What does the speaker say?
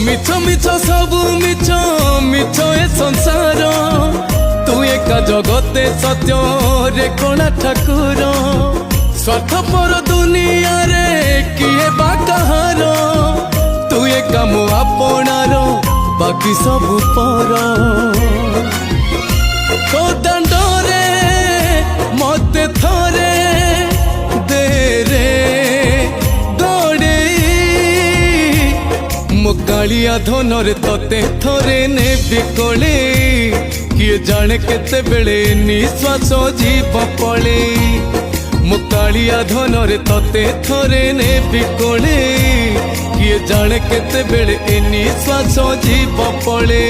मिछ मिछ सब मिछ मिछ ए संसार तू एका जगते सत्य रे कोणा ठाकुर स्वार्थपर दुनिया रे किए बा कहार तू एका मो आपणार बाकी सब पर तो दंडरे मते थरे दे रे गड़े मो कालिया धनरे तते थरे ने बिकले किए जाने केते बेले निश्वास जीव पड़े मो कालिया धनरे तते थरे ने बिकले किए जाने केते बेले निश्वास जीव पड़े।